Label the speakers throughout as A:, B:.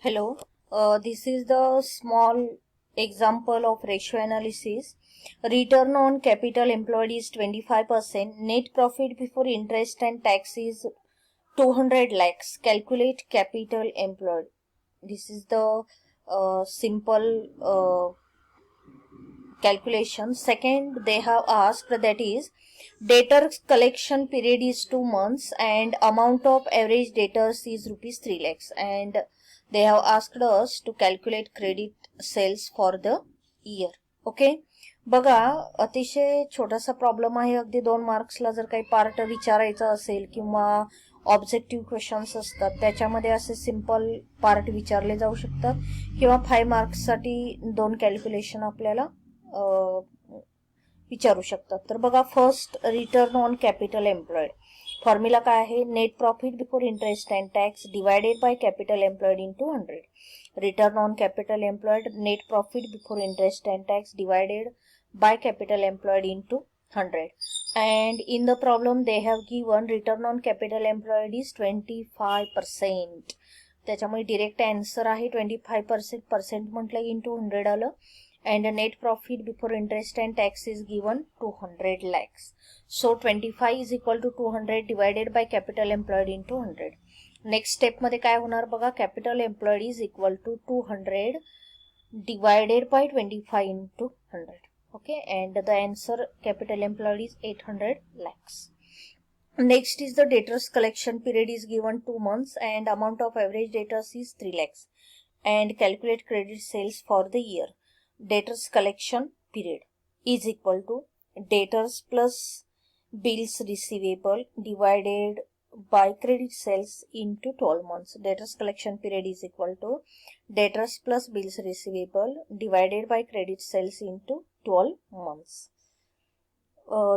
A: Hello, this is the small example of ratio analysis. Return on capital employed is 25%. Net profit before interest and tax is 200 lakhs. Calculate capital employed. This is the simple calculation. Second, they have asked, that is, debtor collection period is 2 months and amount of average debtors is rupees 3 lakhs, and they have asked us to calculate credit sales for the year. Okay, बघा अतिशय छोटासा problem आहे. अगदी 2 मार्क्सला जर काही part विचारायचा असेल किंवा ऑब्जेक्टिव्ह क्वेश्चन्स असतात त्याच्यामध्ये असे सिंपल पार्ट विचारले जाऊ शकतात, किंवा 5 मार्क्ससाठी 2 कॅल्क्युलेशन आपल्याला विचारू शकतात. तर बघा, first return on capital employed. Formula काय आहे? Net profit before interest and tax divided by capital employed into 100. Return on capital employed, net profit before interest and tax divided by capital employed into 100. And in the problem they have given return on capital employed is 25%. त्याच्यामुळे direct answer आहे 25%. Percent म्हटलं into 100 आलं. And net profit before interest and tax is given 200 lakhs. So 25 is equal to 200 divided by capital employed into 100. Next step मध्ये काय होणार बघा, capital employed is equal to 200 divided by 25 into 100. Okay, and the answer capital employed is 800 lakhs. Next is the debtors collection period is given 2 months and amount of average debtors is 3 lakhs, and calculate credit sales for the year. Debtors collection period is equal to debtors plus bills receivable divided by credit sales into 12 months. Debtors collection period is equal to debtors plus bills receivable divided by credit sales into 12 months.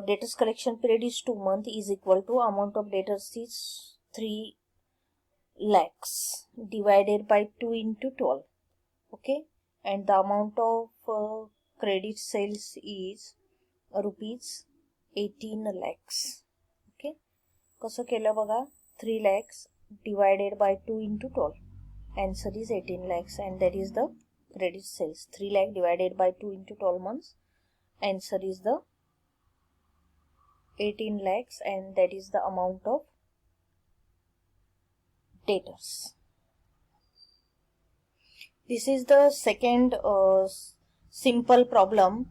A: Debtors collection period is 2 months is equal to amount of debtors is 3 lakhs divided by 2 into 12. Okay, and the amount of credit sales is rupees 18 lakhs. Okay, कसं केलं बघा, 3 lakhs divided by 2 into 12. Answer is 18 lakhs and that is the credit sales. 3 lakh divided by 2 into 12 months. Answer is the 18 lakhs and that is the amount of debtors. This is the second simple problem.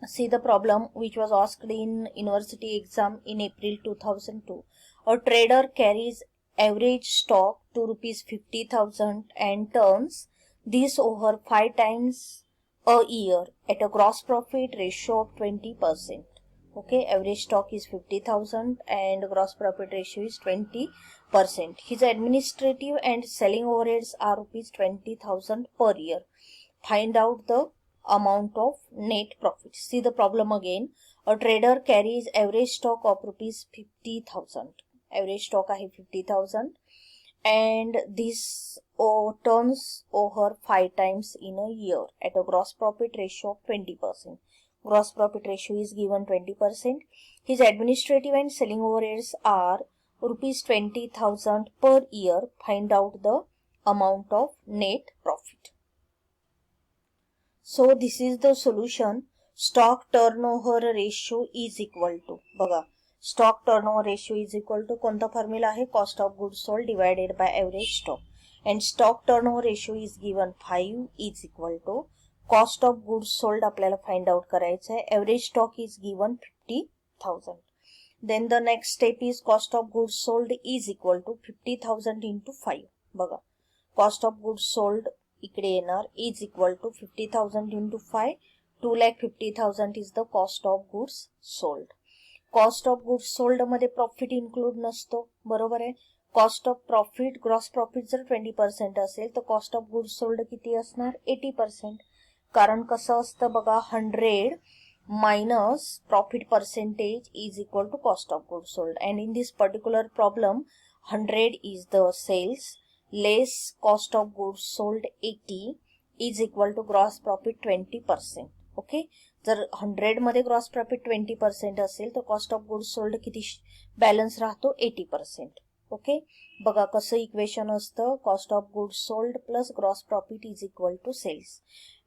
A: See the problem which was asked in university exam in April 2002. A trader carries average stock to rupees 50,000 and turns this over 5 times a year at a gross profit ratio of 20%. Okay, average stock is 50,000 and gross profit ratio is 20%. His administrative and selling overheads are rupees 20,000 per year. Find out the amount of net profit. See the problem again. A trader carries average stock of rupees 50,000. Average stock आहे 50,000 and this turns over 5 times in a year at a gross profit ratio of 20%. Gross profit ratio is given 20%. His administrative and selling overheads are rupees 20,000 per year. Find out the amount of net profit. So this is the solution. Stock turnover ratio is equal to, बघा, stock turnover ratio is equal to कोणता formula आहे? Cost of goods sold divided by average stock. And stock turnover ratio is given 5 is equal to cost of goods sold आपल्याला find out करायचं आहे. Average stock is given 50,000. Then the next step is cost of goods sold is equal to 50,000 into 5. बघा, cost of goods sold इकडे येणार is equal to 50,000 into 5. 2,50,000 is the cost of goods sold. Cost of goods sold मध्ये profit include नसतो, बरोबर आहे. Cost of profit, gross profit जर 20% असेल तर कॉस्ट ऑफ गुड्स सोल्ड किती असणार? 80%. कारण कसं असतं बघा, 100 minus profit percentage is equal to cost of goods sold, and in this particular problem 100 is the sales less cost of goods sold 80 is equal to gross profit 20%. Okay, जर 100 मध्ये gross profit 20% असेल तर cost of goods sold किती balance राहतो? 80%. Okay, बघा कसं equation असतं, cost of goods sold plus gross profit is equal to sales.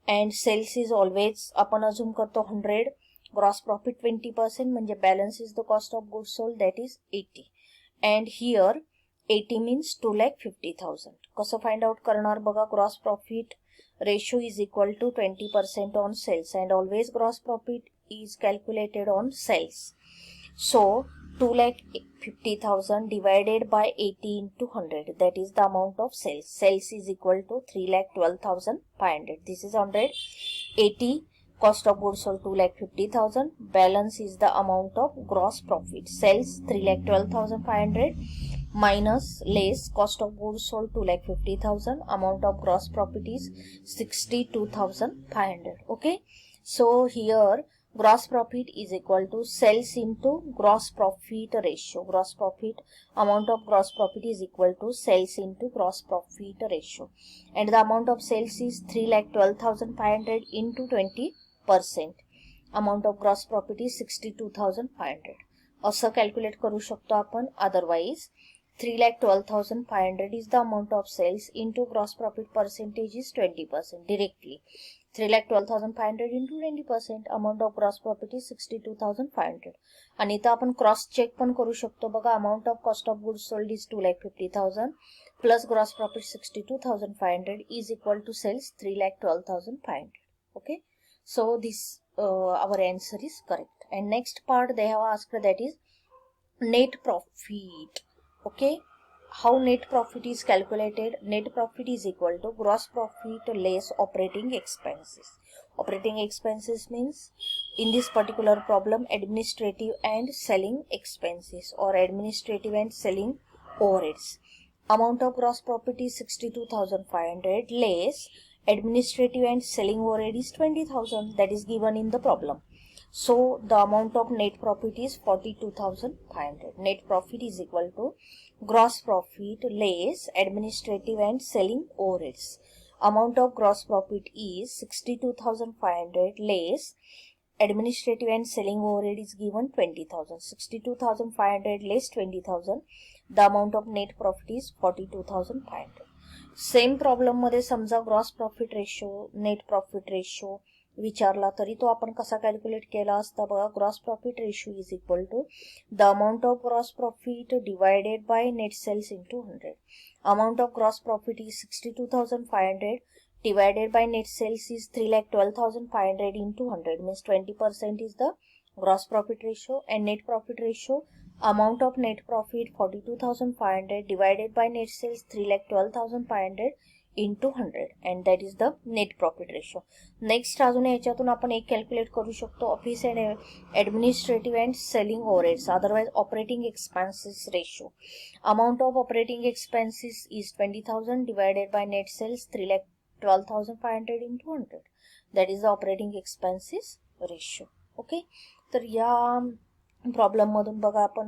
A: And sales is always आपण अजून करतो 100, ग्रॉस प्रॉफिट 20%, म्हणजे balance is the cost of goods sold that is 80. And here 80 means 2,50,000. कसं find out करणार बघा, gross profit ratio is equal to 20% on sales, and always gross profit is calculated on sales. So 2,50,000 divided by 80 into 100, that is the amount of sales. Sales is equal to 3,12,500. This is 100. 80 cost of goods sold 2,50,000. Balance is the amount of gross profit. Sales 3,12,500 minus less cost of goods sold 2,50,000. Amount of gross profit is 62,500. Okay. So here gross profit is equal to sales into gross profit ratio. Gross profit, amount of gross profit is equal to sales into gross profit ratio. And the amount of sales is 3,12,500 into 20%. Amount of gross profit is 62,500. असं calculate करू शकतो आपण. Otherwise 3,12,500 is the amount of sales into gross profit percentage is 20% directly. 3,12,500 into 20%, amount of gross profit is 62,500. आणि इथं आपण cross check पण करू शकतो बघा. Amount of cost of goods sold is 2,50,000 plus gross profit 62,500 is equal to sales 3,12,500. Okay, so this our answer is correct. And next part they have asked, that is net profit. Okay, how net profit is calculated? Net profit is equal to gross profit less operating expenses. Operating expenses means in this particular problem administrative and selling expenses or administrative and selling overheads. Amount of gross profit is 62,500 less administrative and selling overhead is 20,000, that is given in the problem. So the amount of net profit is 42,500. Net profit is equal to gross profit less administrative and selling overheads. Amount of gross profit is 62,500 less administrative and selling overhead is given 20,000. 62,500 less 20,000. The amount of net profit is 42,500. Same problem मध्ये समजा gross profit ratio net profit ratio विचारला तरी तो आपण कसा calculate केला असता बघा. Gross profit ratio is equal to the amount of gross profit divided by net sales into 100. Amount of gross profit is 62,500 divided by net sales is 3,12,500 into 100 means 20% is the gross profit ratio. And net profit ratio, amount of net profit 42,500 divided by net sales 3,12,500 into 100 and that is the net profit ratio. Next अजून याच्यातून आपण एक calculate करू शकतो office and administrative and selling overheads otherwise operating expenses ratio. Amount of operating expenses is 20,000 divided by net sales 3,12,500 into 100, that is the operating expenses ratio. Okay, तर या problem मधून बघा आपण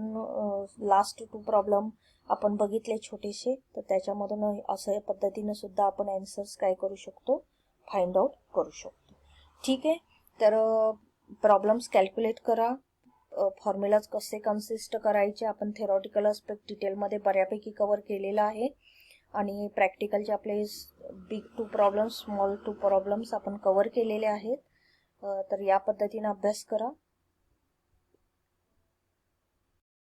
A: लास्ट 2 प्रॉब्लेम आपण बघितले छोटेसे, तर त्याच्यामधून असं पद्धतीने सुद्धा आपण आन्सर्स काय करू शकतो फाइंड आउट करू शकतो. ठीक आहे, तर प्रॉब्लेम्स कॅल्क्युलेट करा. फॉर्म्युलाज कसे कन्सिस्ट करायचे आपण थेरॉटिकल आस्पेक्ट डिटेलमध्ये बऱ्यापैकी कव्हर केलेलं आहे आणि प्रॅक्टिकलचे आपले बिग 2 प्रॉब्लेम्स स्मॉल 2 प्रॉब्लेम्स आपण कव्हर केलेले आहेत. तर या पद्धतीने अभ्यास करा.